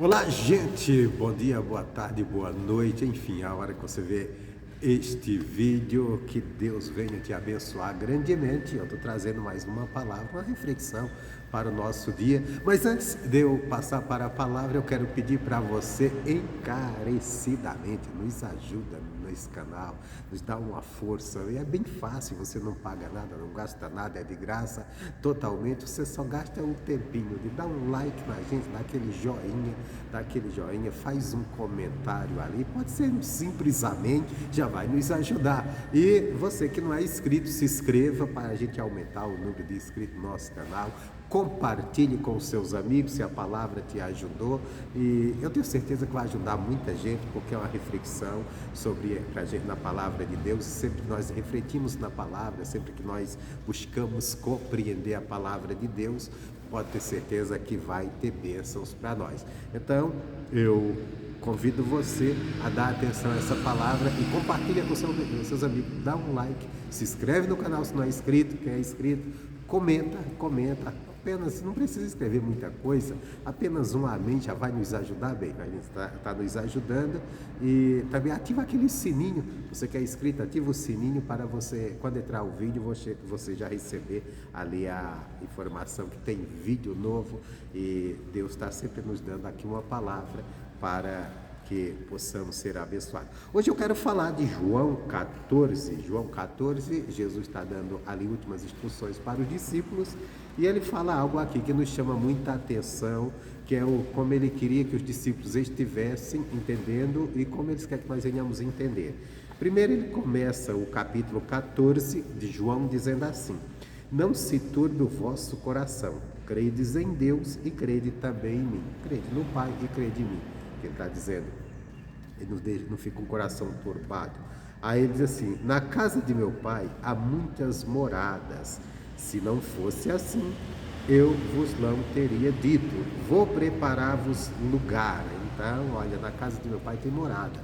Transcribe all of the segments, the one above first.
Olá, gente! Bom dia, boa tarde, boa noite. Enfim, a hora que você vê este vídeo, que Deus venha te abençoar grandemente. Eu estou trazendo mais uma palavra, uma reflexão para o nosso dia. Mas antes de eu passar para a palavra, eu quero pedir para você encarecidamente, nos ajuda nesse canal, nos dá uma força. E é bem fácil, você não paga nada, não gasta nada, é de graça totalmente. Você só gasta um tempinho de dar um like na gente, dá aquele joinha, faz um comentário ali, pode ser um simples amém, já vai nos ajudar. E você que não é inscrito, se inscreva para a gente aumentar o número de inscritos no nosso canal. Compartilhe com os seus amigos se a palavra te ajudou, e eu tenho certeza que vai ajudar muita gente, porque é uma reflexão sobre a gente na palavra de Deus. Sempre que nós refletimos na palavra, sempre que nós buscamos compreender a palavra de Deus, pode ter certeza que vai ter bênçãos para nós. Então eu convido você a dar atenção a essa palavra e compartilha com seus amigos, dá um like, se inscreve no canal se não é inscrito, quem é inscrito, comenta, apenas, não precisa escrever muita coisa, apenas um amém já vai nos ajudar bem, a gente está nos ajudando. E também ativa aquele sininho, você que é inscrito, ativa o sininho para você, quando entrar o vídeo, você já receber ali a informação que tem vídeo novo. E Deus está sempre nos dando aqui uma palavra para que possamos ser abençoados. Hoje eu quero falar de João 14. João 14, Jesus está dando ali últimas instruções para os discípulos, e ele fala algo aqui que nos chama muita atenção, que é como ele queria que os discípulos estivessem entendendo e como eles querem que nós venhamos entender. Primeiro ele começa o capítulo 14 de João dizendo assim: não se turbe o vosso coração, credes em Deus e crede também em mim. Crede no Pai e crede em mim. Ele está dizendo, ele não fica com o coração turbado. Aí ele diz assim: na casa de meu pai há muitas moradas, se não fosse assim, eu vos não teria dito, vou preparar-vos lugar. Então, olha, na casa de meu pai tem morada,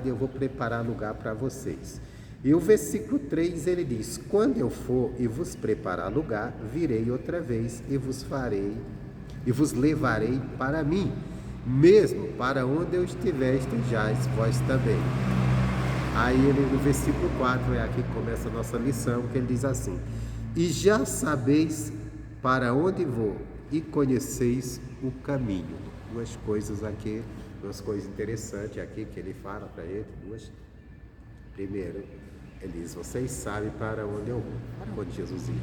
e eu vou preparar lugar para vocês. E o versículo 3 ele diz: quando eu for e vos preparar lugar, virei outra vez e vos levarei para mim, mesmo para onde eu estiver, estejais vós também. Aí ele, no versículo 4, é aqui que começa a nossa lição, que ele diz assim: e já sabeis para onde vou e conheceis o caminho. Duas coisas aqui, duas coisas interessantes aqui que ele fala para ele, duas. Primeiro, ele diz: vocês sabem para onde eu vou. Para onde Jesus ia?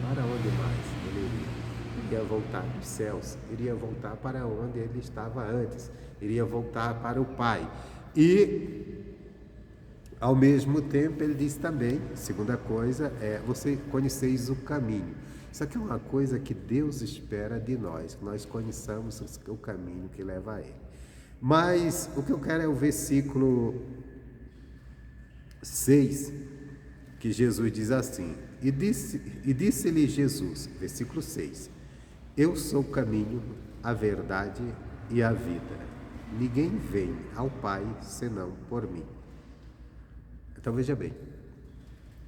Para onde mais ele iria? Iria voltar dos céus, iria voltar para onde ele estava antes, iria voltar para o Pai. E ao mesmo tempo ele diz também, segunda coisa, você conheceis o caminho. Isso aqui é uma coisa que Deus espera de nós, que nós conheçamos o caminho que leva a Ele. Mas o que eu quero é o versículo 6, que Jesus diz assim: e disse-lhe Jesus, versículo 6, eu sou o caminho, a verdade e a vida. Ninguém vem ao Pai senão por mim. Então veja bem,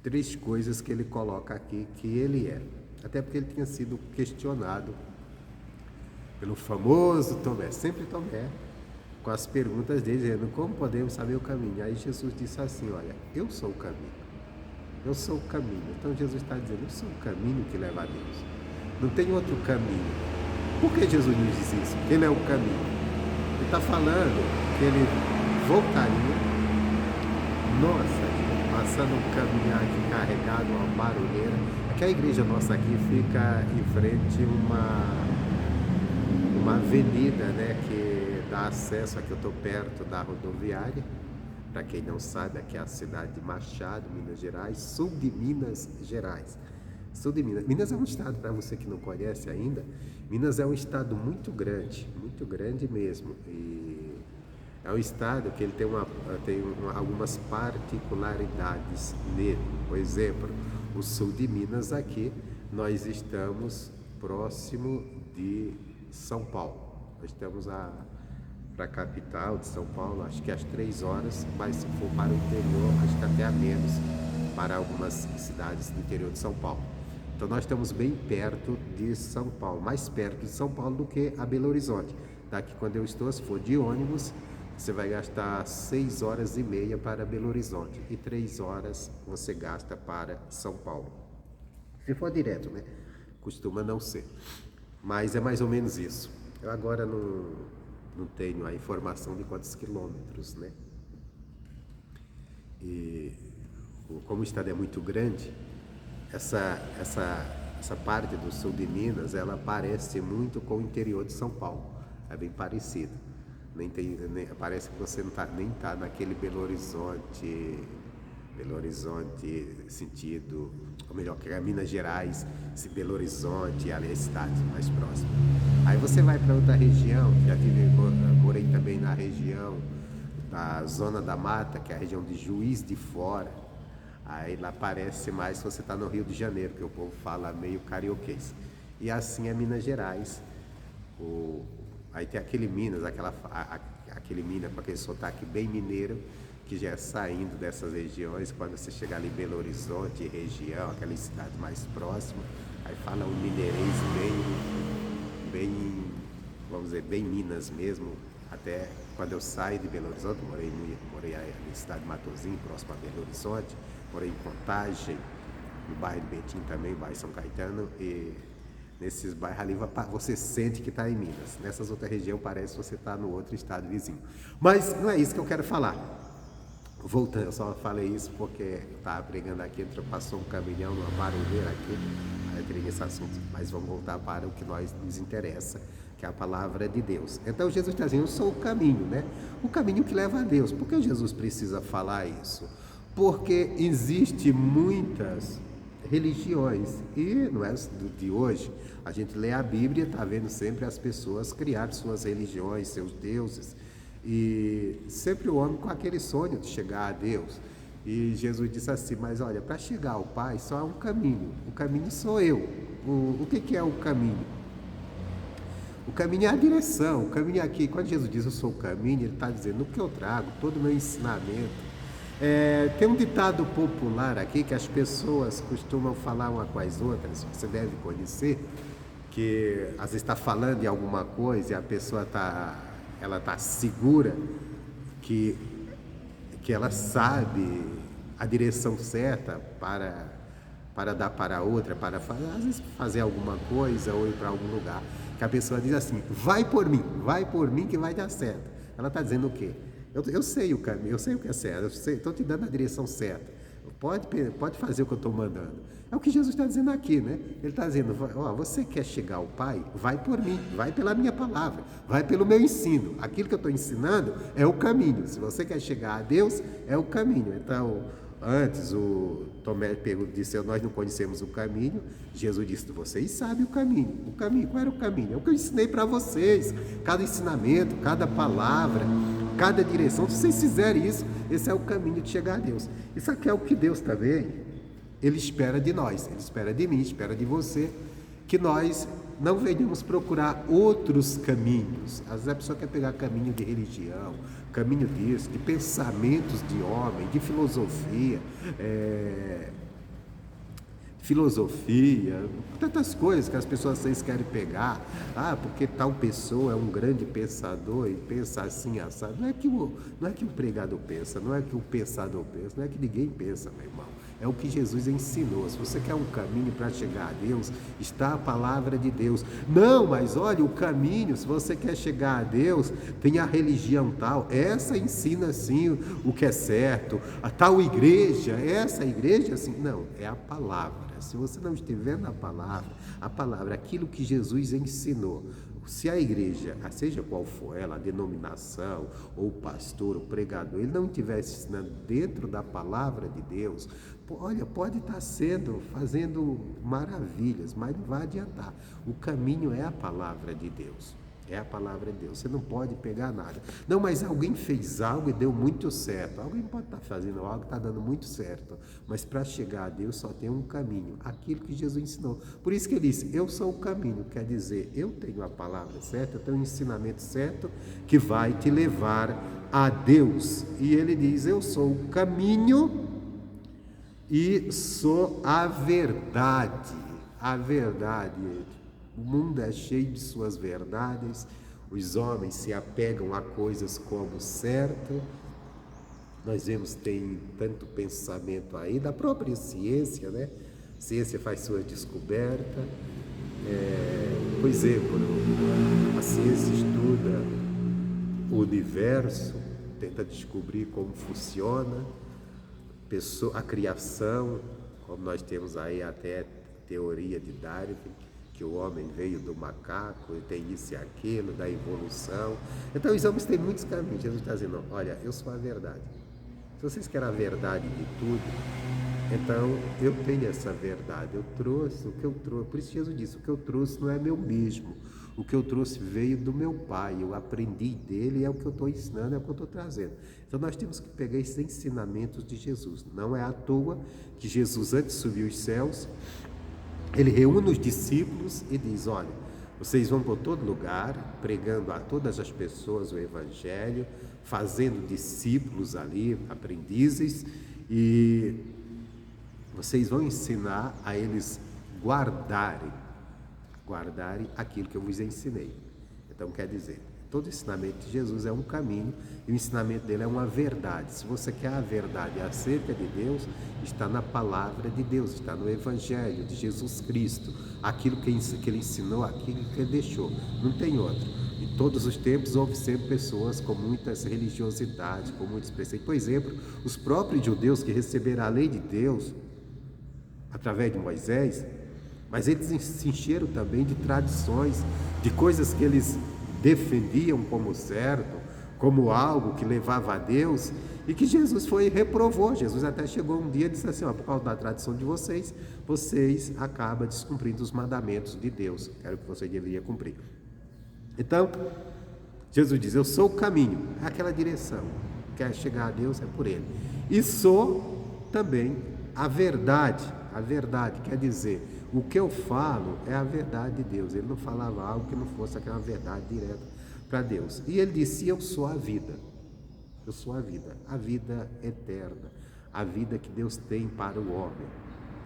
três coisas que ele coloca aqui que ele é. Até porque ele tinha sido questionado pelo famoso Tomé, sempre Tomé, com as perguntas dele, dizendo: como podemos saber o caminho? Aí Jesus disse assim: olha, eu sou o caminho, eu sou o caminho. Então Jesus está dizendo: eu sou o caminho que leva a Deus, não tem outro caminho. Por que Jesus nos diz isso? Porque ele é o caminho. Ele está falando que ele voltaria, nossa, passando um caminhar aqui carregado, uma barulheira. Aqui a igreja nossa aqui fica em frente a uma avenida, né, que dá acesso, aqui eu estou perto da rodoviária. Para quem não sabe, aqui é a cidade de Machado, Minas Gerais, sul de Minas Gerais. Sul de Minas. Minas é um estado, para você que não conhece ainda, Minas é um estado muito grande mesmo. E é um estado que ele tem algumas particularidades nele. Por exemplo, o sul de Minas aqui, nós estamos próximo de São Paulo. Nós estamos para a capital de São Paulo, acho que às 3 horas, mas se for para o interior, acho que até a menos, para algumas cidades do interior de São Paulo. Então nós estamos bem perto de São Paulo, mais perto de São Paulo do que a Belo Horizonte. daqui quando eu estou, se for de ônibus, você vai gastar 6 horas e meia para Belo Horizonte e 3 horas você gasta para São Paulo. Se for direto, né? Costuma não ser. Mas é mais ou menos isso. Eu agora não tenho a informação de quantos quilômetros, né? E como o estado é muito grande, essa parte do sul de Minas, ela parece muito com o interior de São Paulo. É bem parecido. Parece que você nem está naquele Belo Horizonte sentido, ou melhor, que é Minas Gerais, Belo Horizonte, ali a cidade mais próxima. Aí você vai para outra região, morei também na região da Zona da Mata, que é a região de Juiz de Fora. Aí lá parece mais se você está no Rio de Janeiro, que o povo fala meio carioquês. E assim é Minas Gerais. Aí tem aquele Minas, aquele Minas com aquele sotaque bem mineiro, que já é saindo dessas regiões. Quando você chegar ali em Belo Horizonte, região, aquela cidade mais próxima, aí fala um mineirês bem, vamos dizer, bem Minas mesmo. Até quando eu saio de Belo Horizonte, morei na cidade de Matozinhos, próximo a Belo Horizonte, morei em Contagem, no bairro de Betim também, bairro São Caetano, e nesses bairros ali você sente que está em Minas. Nessas outras regiões parece que você está no outro estado vizinho. Mas não é isso que eu quero falar. Voltando, eu só falei isso porque eu estava pregando aqui, passou um caminhão numa barulheira aqui, aí eu entrei nesse assunto. Mas vamos voltar para o que nos interessa, que é a palavra de Deus. Então Jesus está dizendo, eu sou o caminho, né? O caminho que leva a Deus. Por que Jesus precisa falar isso? Porque existe muitas religiões, e não é de hoje. A gente lê a Bíblia, está vendo sempre as pessoas criar suas religiões, seus deuses, e sempre o homem com aquele sonho de chegar a Deus. E Jesus disse assim, mas olha, para chegar ao Pai só há um caminho, o caminho sou eu. O que é o caminho? O caminho é a direção, o caminho é aqui. Quando Jesus diz eu sou o caminho, ele está dizendo o que eu trago, todo o meu ensinamento. Tem um ditado popular aqui que as pessoas costumam falar uma com as outras, você deve conhecer, que às vezes está falando de alguma coisa e a pessoa está segura que ela sabe a direção certa para dar para outra, para às vezes fazer alguma coisa ou ir para algum lugar. Que a pessoa diz assim, vai por mim que vai dar certo. Ela está dizendo o quê? Eu sei o caminho, eu sei o que é certo, estou te dando a direção certa. Pode fazer o que eu estou mandando. É o que Jesus está dizendo aqui, né? Ele está dizendo, você quer chegar ao Pai? Vai por mim, vai pela minha palavra, vai pelo meu ensino. Aquilo que eu estou ensinando é o caminho. Se você quer chegar a Deus, é o caminho. Então, antes o Tomé disse, nós não conhecemos o caminho. Jesus disse, vocês sabem o caminho. O caminho, qual era o caminho? É o que eu ensinei para vocês. Cada ensinamento, cada palavra, cada direção. Se vocês fizerem isso, esse é o caminho de chegar a Deus. Isso aqui é o que Deus também, Ele espera de nós. Ele espera de mim, espera de você, que nós não venhamos procurar outros caminhos. Às vezes a pessoa quer pegar caminho de religião, caminho disso, de pensamentos de homem, de filosofia, tantas coisas que as pessoas às vezes querem pegar. Porque tal pessoa é um grande pensador e pensa assim, assado. Não é que o pregador pensa, não é que o pensador pensa, não é que ninguém pensa, meu irmão. É o que Jesus ensinou. Se você quer um caminho para chegar a Deus, está a palavra de Deus. Não, mas olha, o caminho, se você quer chegar a Deus, tem a religião tal, essa ensina assim o que é certo, a tal igreja, essa igreja assim. Não, é a palavra. Se você não estiver na palavra, aquilo que Jesus ensinou, se a igreja, seja qual for ela, a denominação, ou o pastor, o pregador, ele não estiver ensinando dentro da palavra de Deus, olha, pode estar fazendo maravilhas, mas não vai adiantar. O caminho é a palavra de Deus. É a palavra de Deus, você não pode pegar nada. Não, mas alguém fez algo e deu muito certo. Alguém pode estar fazendo algo que está dando muito certo, mas para chegar a Deus só tem um caminho, aquilo que Jesus ensinou. Por isso que ele disse, eu sou o caminho, quer dizer, eu tenho a palavra certa, eu tenho o ensinamento certo que vai te levar a Deus. E ele diz, eu sou o caminho e sou a verdade. A verdade. O mundo é cheio de suas verdades, Os homens se apegam a coisas como certo. Nós vemos tem tanto pensamento aí da própria ciência, né? A ciência faz sua descoberta. Por exemplo, a ciência estuda o universo, tenta descobrir como funciona, a criação, como nós temos aí até a teoria de Darwin, que o homem veio do macaco, e tem isso e aquilo, da evolução. Então os homens têm muitos caminhos. Jesus está dizendo, olha, eu sou a verdade. Se vocês querem a verdade de tudo, então eu tenho essa verdade. Eu trouxe o que eu trouxe. Por isso Jesus disse, o que eu trouxe não é meu mesmo. O que eu trouxe veio do meu Pai. Eu aprendi dele, é o que eu estou ensinando, é o que eu estou trazendo. Então nós temos que pegar esses ensinamentos de Jesus. Não é à toa que Jesus, antes de subir os céus, ele reúne os discípulos e diz, olha, vocês vão por todo lugar, pregando a todas as pessoas o Evangelho, fazendo discípulos ali, aprendizes, e vocês vão ensinar a eles guardarem aquilo que eu vos ensinei. Então quer dizer, todo ensinamento de Jesus é um caminho e o ensinamento dele é uma verdade. Se você quer a verdade acerca de Deus, está na palavra de Deus, está no Evangelho de Jesus Cristo. Aquilo que ele ensinou, aquilo que ele deixou, não tem outro. Em todos os tempos houve sempre pessoas com muitas religiosidades, com muitos preceitos. Por exemplo, os próprios judeus que receberam a lei de Deus através de Moisés, mas eles se encheram também de tradições, de coisas que eles defendiam como certo, como algo que levava a Deus, e que Jesus foi e reprovou. Jesus até chegou um dia e disse assim, ó, por causa da tradição de vocês, vocês acabam descumprindo os mandamentos de Deus, que era o que você deveria cumprir. Então, Jesus diz, eu sou o caminho, é aquela direção, quer chegar a Deus é por ele. E sou também a verdade quer dizer, o que eu falo é a verdade de Deus. Ele não falava algo que não fosse aquela verdade direta para Deus. E ele disse, eu sou a vida, a vida eterna, a vida que Deus tem para o homem.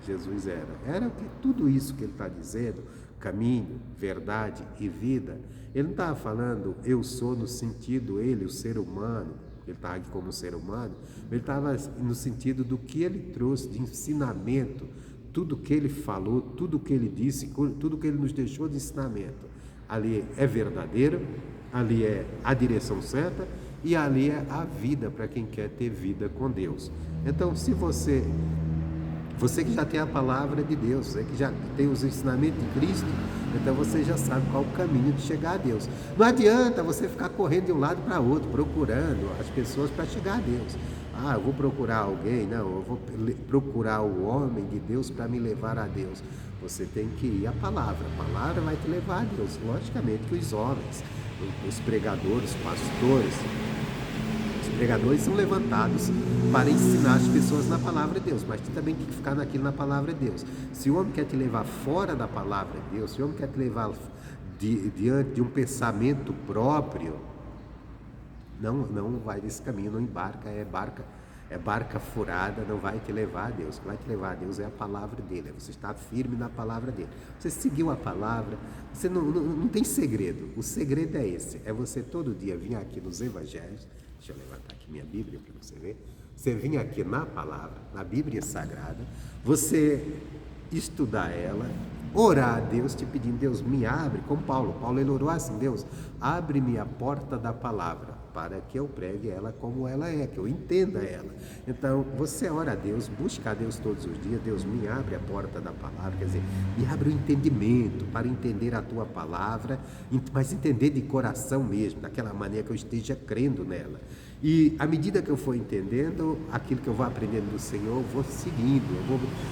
Jesus era que tudo isso que ele está dizendo, caminho, verdade e vida, ele não estava falando eu sou no sentido ele, o ser humano, ele estava aqui como ser humano, ele estava no sentido do que ele trouxe de ensinamento, tudo que ele falou, tudo que ele disse, tudo que ele nos deixou de ensinamento. Ali é verdadeiro, ali é a direção certa e ali é a vida para quem quer ter vida com Deus. Então, se você que já tem a palavra de Deus, você que já tem os ensinamentos de Cristo, então você já sabe qual o caminho de chegar a Deus. Não adianta você ficar correndo de um lado para outro, procurando as pessoas para chegar a Deus. Ah, eu vou procurar alguém, não, eu vou procurar o homem de Deus para me levar a Deus. Você tem que ir à palavra, a palavra vai te levar a Deus. Logicamente que os homens, os pregadores, os pregadores são levantados para ensinar as pessoas na palavra de Deus, mas tu também tem que ficar naquilo na palavra de Deus. Se o homem quer te levar fora da palavra de Deus, se o homem quer te levar diante de um pensamento próprio, não vai nesse caminho, não embarca, é barca furada, não vai te levar a Deus. O que vai te levar a Deus é a palavra dele, é você estar firme na palavra dele. Você seguiu a palavra, você não tem segredo. O segredo é esse, é você todo dia vir aqui nos evangelhos. Deixa eu levantar aqui minha Bíblia para você ver. Você vir aqui na palavra, na Bíblia Sagrada, você estudar ela, orar a Deus, te pedindo, Deus me abre, como Paulo ele orou assim, Deus, abre-me a porta da palavra, para que eu pregue ela como ela é, que eu entenda ela. Então, você ora a Deus, busca a Deus todos os dias, Deus me abre a porta da palavra, quer dizer, me abre o entendimento para entender a tua palavra, mas entender de coração mesmo, daquela maneira que eu esteja crendo nela. E à medida que eu for entendendo aquilo que eu vou aprendendo do Senhor, eu vou seguindo,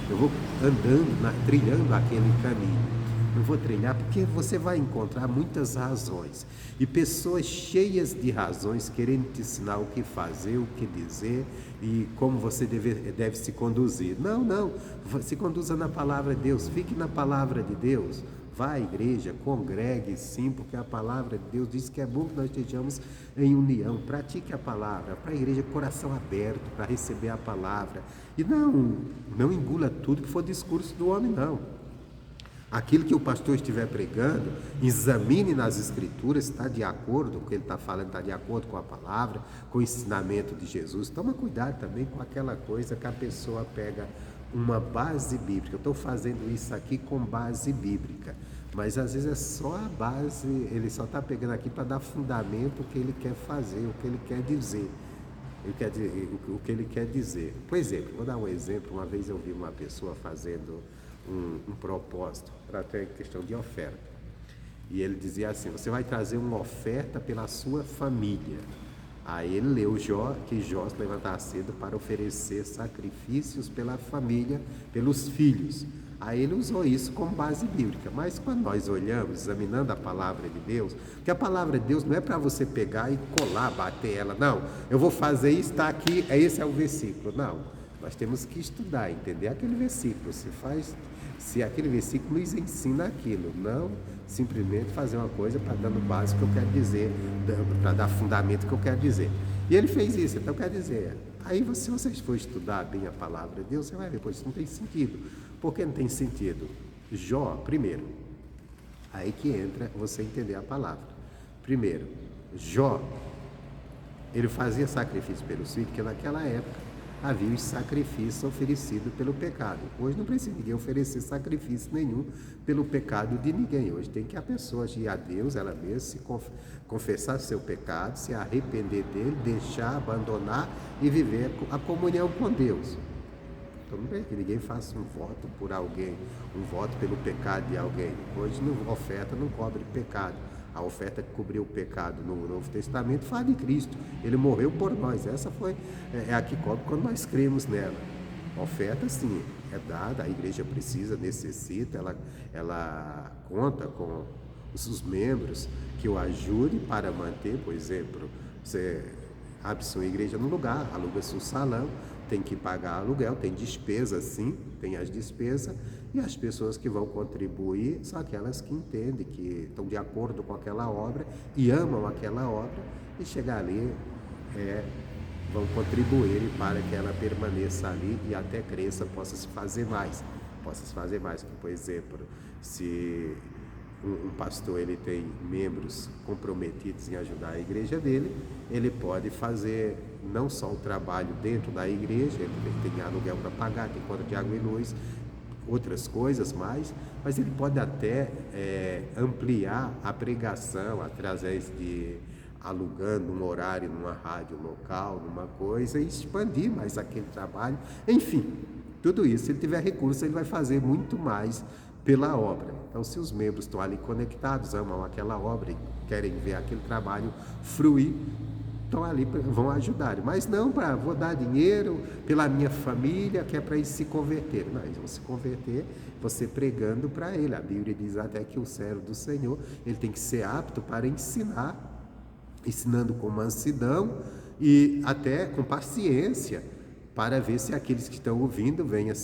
eu vou andando, trilhando aquele caminho. Eu vou trilhar porque você vai encontrar muitas razões e pessoas cheias de razões querendo te ensinar o que fazer, o que dizer e como você deve se conduzir. Não, se conduza na palavra de Deus, fique na palavra de Deus. Vá à igreja, congregue sim, porque a palavra de Deus diz que é bom que nós estejamos em união. Pratique a palavra, para a igreja coração aberto, para receber a palavra. E não engula tudo que for discurso do homem, não. Aquilo que o pastor estiver pregando, examine nas escrituras se está de acordo com o que ele está falando, está de acordo com a palavra, com o ensinamento de Jesus. Toma cuidado também com aquela coisa que a pessoa pega uma base bíblica. Eu estou fazendo isso aqui com base bíblica, mas às vezes é só a base, ele só está pegando aqui para dar fundamento o que ele quer fazer, o que ele quer dizer. O que ele quer dizer. Por exemplo, vou dar um exemplo. Uma vez eu vi uma pessoa fazendo um propósito para ter questão de oferta. E ele dizia assim: você vai trazer uma oferta pela sua família. Aí ele leu que Jó se levantava cedo para oferecer sacrifícios pela família, pelos filhos. Aí ele usou isso como base bíblica. Mas quando nós olhamos, examinando a palavra de Deus, que a palavra de Deus não é para você pegar e colar, bater ela. Não, eu vou fazer isso, está aqui, esse é o versículo. Não, nós temos que estudar, entender aquele versículo. Se aquele versículo nos ensina aquilo, não simplesmente fazer uma coisa para dar no básico que eu quero dizer, para dar fundamento que eu quero dizer. E ele fez isso, então quer dizer, aí se vocês for estudar bem a palavra de Deus, você vai ver, pois isso não tem sentido. Por que não tem sentido? Jó, primeiro, aí que entra você entender a palavra. Primeiro, Jó, ele fazia sacrifício pelos filhos, porque naquela época havia os sacrifícios oferecidos pelo pecado. Hoje não precisa ninguém oferecer sacrifício nenhum pelo pecado de ninguém. Hoje tem que a pessoa ir a Deus, ela mesma se confessar seu pecado, se arrepender dele, deixar, abandonar e viver a comunhão com Deus. Então não é que ninguém faça um voto por alguém, um voto pelo pecado de alguém. Hoje a oferta não cobre pecado. A oferta que cobriu o pecado no Novo Testamento fala de Cristo. Ele morreu por nós. Essa é a que cobre quando nós cremos nela. A oferta, sim, é dada, a igreja precisa, necessita, ela conta com os membros que o ajudem para manter. Por exemplo, você abre sua igreja no lugar, aluga seu salão, tem que pagar aluguel, tem despesa, sim, tem as despesas, e as pessoas que vão contribuir são aquelas que entendem, que estão de acordo com aquela obra e amam aquela obra, e chegar ali vão contribuir para que ela permaneça ali e até cresça, possa se fazer mais. Por exemplo, se um pastor ele tem membros comprometidos em ajudar a igreja dele, ele pode fazer não só o trabalho dentro da igreja, ele tem aluguel para pagar, tem conta de água e luz, outras coisas mais, mas ele pode até ampliar a pregação através de alugando um horário numa rádio local, numa coisa, e expandir mais aquele trabalho. Enfim, tudo isso, se ele tiver recurso, ele vai fazer muito mais pela obra. Então, se os membros estão ali conectados, amam aquela obra e querem ver aquele trabalho fruir, estão ali, vão ajudar. Mas não vou dar dinheiro pela minha família, que é para eles se converterem. Não, eles vão se converter você pregando para ele. A Bíblia diz até que o servo do Senhor, ele tem que ser apto para ensinar, ensinando com mansidão e até com paciência, para ver se aqueles que estão ouvindo venham a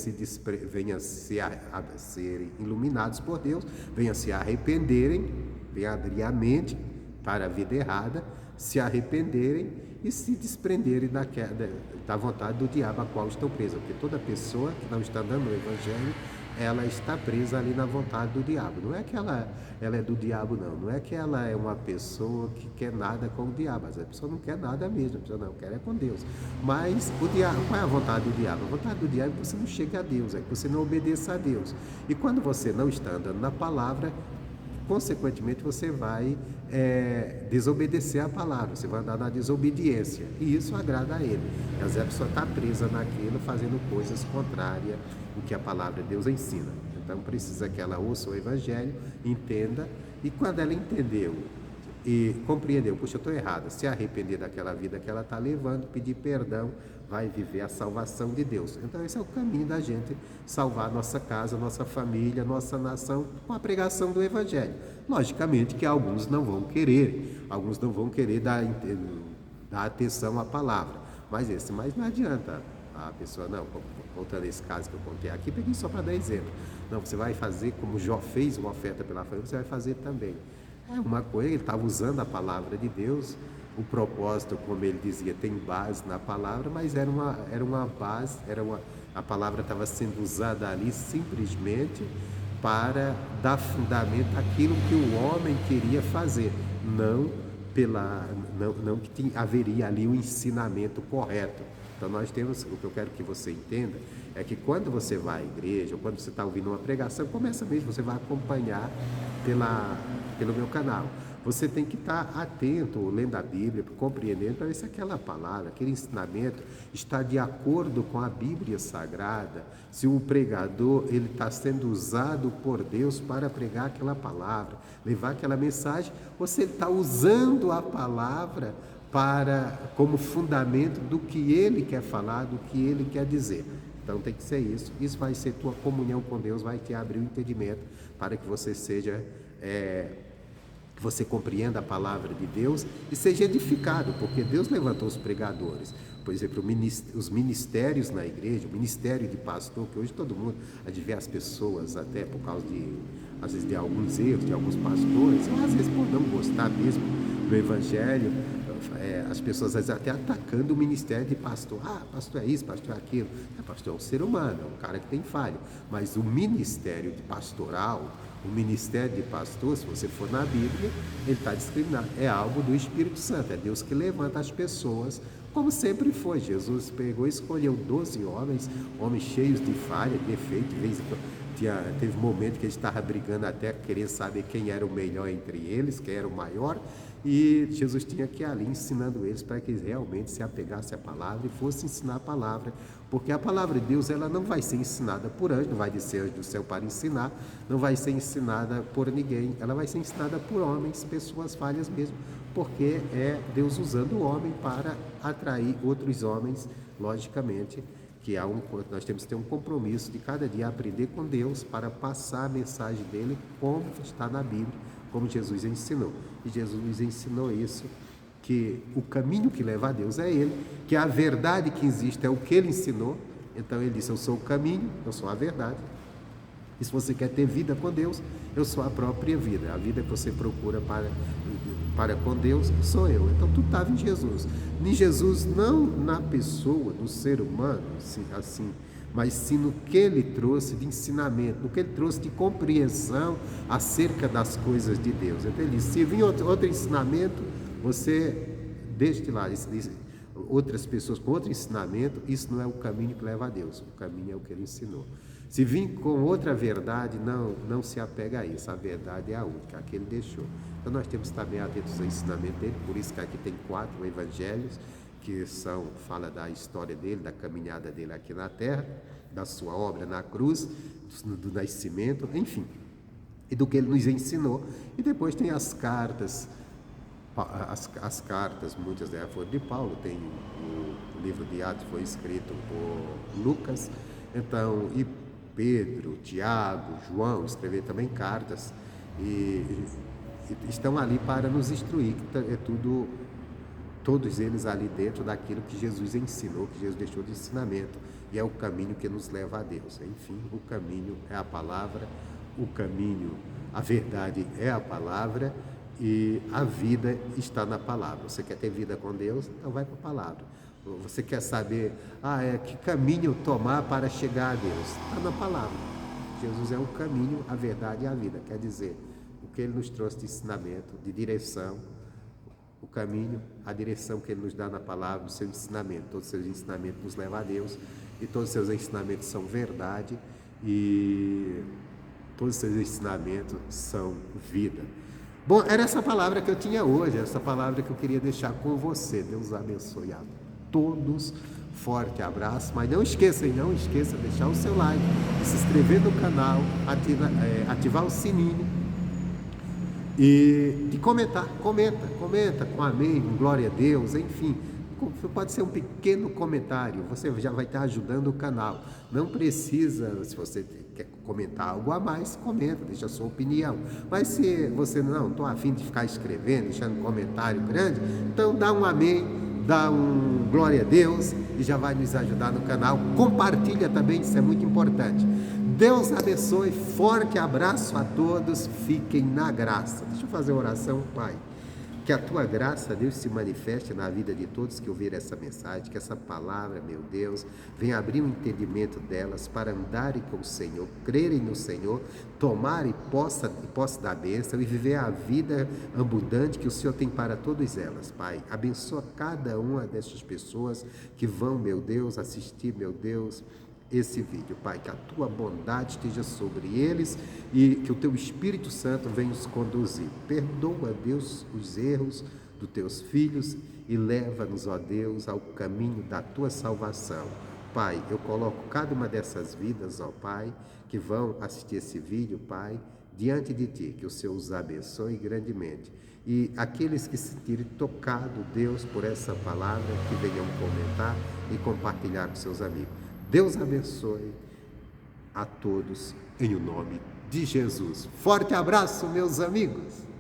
serem iluminados por Deus, venham se arrependerem, venham abrir a mente para a vida errada, se arrependerem e se desprenderem da vontade do diabo a qual estão presos. Porque toda pessoa que não está dando o Evangelho, ela está presa ali na vontade do diabo. Não é que ela é do diabo, não é que ela é uma pessoa que quer nada com o diabo, mas a pessoa não quer nada mesmo, a pessoa não quer com Deus. Mas o diabo, qual é a vontade do diabo? A vontade do diabo é que você não chegue a Deus, é que você não obedeça a Deus. E quando você não está andando na palavra, consequentemente você vai desobedecer a palavra, você vai andar na desobediência, e isso agrada a ele. Às vezes a pessoa está presa naquilo, fazendo coisas contrárias ao que a palavra de Deus ensina. Então precisa que ela ouça o Evangelho, entenda, e quando ela entendeu e compreendeu, puxa, eu estou errada, se arrepender daquela vida que ela está levando, pedir perdão, vai viver a salvação de Deus. Então esse é o caminho da gente salvar nossa casa, nossa família, nossa nação, com a pregação do Evangelho. Logicamente que alguns não vão querer dar atenção à palavra, mas não adianta a pessoa, não, voltando a esse caso que eu contei aqui, peguei só para dar exemplo. Não, você vai fazer como Jó fez uma oferta pela família, você vai fazer também. É uma coisa, ele estava usando a palavra de Deus, o propósito, como ele dizia, tem base na palavra, mas era uma base, a palavra estava sendo usada ali simplesmente para dar fundamento àquilo que o homem queria fazer, não que haveria ali um ensinamento correto. Então nós temos, o que eu quero que você entenda, é que quando você vai à igreja, ou quando você está ouvindo uma pregação, começa mesmo, você vai acompanhar pelo meu canal. Você tem que estar atento, lendo a Bíblia, compreendendo, para ver se aquela palavra, aquele ensinamento está de acordo com a Bíblia Sagrada, se o pregador ele está sendo usado por Deus para pregar aquela palavra, levar aquela mensagem, ou se ele está usando a palavra como fundamento do que ele quer falar, do que ele quer dizer. Então tem que ser isso. Isso vai ser tua comunhão com Deus, vai te abrir o entendimento para que você seja... que você compreenda a palavra de Deus e seja edificado, porque Deus levantou os pregadores. Por exemplo, os ministérios na igreja, o ministério de pastor, que hoje todo mundo, as pessoas, até por causa às vezes de alguns erros, de alguns pastores, ou às vezes por não gostar mesmo do evangelho, as pessoas às vezes até atacando o ministério de pastor. Pastor é isso, pastor é aquilo. Pastor é um ser humano, é um cara que tem falha. Mas o ministério de pastoral, o ministério de pastor, se você for na Bíblia, ele está discriminado. É algo do Espírito Santo, é Deus que levanta as pessoas, como sempre foi. Jesus pegou e escolheu 12 homens cheios de falha, de defeito. Teve um momento que ele estava brigando até querer saber quem era o melhor entre eles, quem era o maior, e Jesus tinha que ir ali ensinando eles para que eles realmente se apegassem à palavra e fossem ensinar a palavra, porque a palavra de Deus ela não vai ser ensinada por anjo, não vai descer anjo do céu para ensinar, não vai ser ensinada por ninguém, ela vai ser ensinada por homens, pessoas falhas mesmo, porque é Deus usando o homem para atrair outros homens, logicamente, que nós temos que ter um compromisso de cada dia aprender com Deus para passar a mensagem dele como está na Bíblia, como Jesus ensinou. E Jesus ensinou isso, que o caminho que leva a Deus é ele, que a verdade que existe é o que ele ensinou. Então ele disse, eu sou o caminho, eu sou a verdade. E se você quer ter vida com Deus, eu sou a própria vida. A vida que você procura para com Deus, sou eu. Então tu estava em Jesus. Em Jesus, não na pessoa do ser humano, assim, mas sim no que ele trouxe de ensinamento, no que ele trouxe de compreensão acerca das coisas de Deus. Então ele disse, se vir outro ensinamento, você deixa de lado. Outras pessoas com outro ensinamento, isso não é o caminho que leva a Deus, o caminho é o que ele ensinou. Se vir com outra verdade, não se apega a isso, a verdade é a única, a que ele deixou. Então nós temos que estar bem atentos ao ensinamento dele, por isso que aqui tem 4 evangelhos, que fala da história dele, da caminhada dele aqui na terra, da sua obra na cruz, do nascimento, enfim, e do que ele nos ensinou. E depois tem as cartas, muitas delas foram de Paulo, tem o livro de Atos foi escrito por Lucas, então, e Pedro, Tiago, João escreveram também cartas e estão ali para nos instruir, que é tudo, todos eles ali dentro daquilo que Jesus ensinou, que Jesus deixou de ensinamento, e é o caminho que nos leva a Deus. Enfim, o caminho é a palavra, a verdade é a palavra, e a vida está na palavra. Você quer ter vida com Deus? Então vai para a palavra. Você quer saber, que caminho tomar para chegar a Deus? Está na palavra. Jesus é o caminho, a verdade e a vida. Quer dizer, o que ele nos trouxe de ensinamento, de direção, o caminho, a direção que ele nos dá na palavra, o seu ensinamento. Todos os seus ensinamentos nos levam a Deus, e todos os seus ensinamentos são verdade, e todos os seus ensinamentos são vida. Bom, era essa palavra que eu tinha hoje, essa palavra que eu queria deixar com você. Deus abençoe a todos, forte abraço, mas não esqueça de deixar o seu like, de se inscrever no canal, ativar o sininho e de comenta com amém, com glória a Deus, enfim, pode ser um pequeno comentário, você já vai estar ajudando o canal. Não precisa, se você quer comentar algo a mais, comenta, deixa a sua opinião. Mas se você não está afim de ficar escrevendo, deixando um comentário grande, então dá um amém, dá um glória a Deus e já vai nos ajudar no canal. Compartilha também, isso é muito importante. Deus abençoe, forte abraço a todos, fiquem na graça. Deixa eu fazer uma oração, Pai. Que a tua graça, Deus, se manifeste na vida de todos que ouviram essa mensagem, que essa palavra, meu Deus, venha abrir o entendimento delas para andarem com o Senhor, crerem no Senhor, tomarem posse da bênção e viver a vida abundante que o Senhor tem para todas elas, Pai. Abençoa cada uma dessas pessoas que vão, meu Deus, assistir, meu Deus, esse vídeo, Pai, que a tua bondade esteja sobre eles e que o teu Espírito Santo venha os conduzir. Perdoa, Deus, os erros dos teus filhos e leva-nos, ó Deus, ao caminho da tua salvação. Pai, eu coloco cada uma dessas vidas, ó Pai, que vão assistir esse vídeo, Pai, diante de Ti, que o Senhor os abençoe grandemente. E aqueles que se sentirem tocados, Deus, por essa palavra, que venham comentar e compartilhar com seus amigos. Deus abençoe a todos em o nome de Jesus. Forte abraço, meus amigos!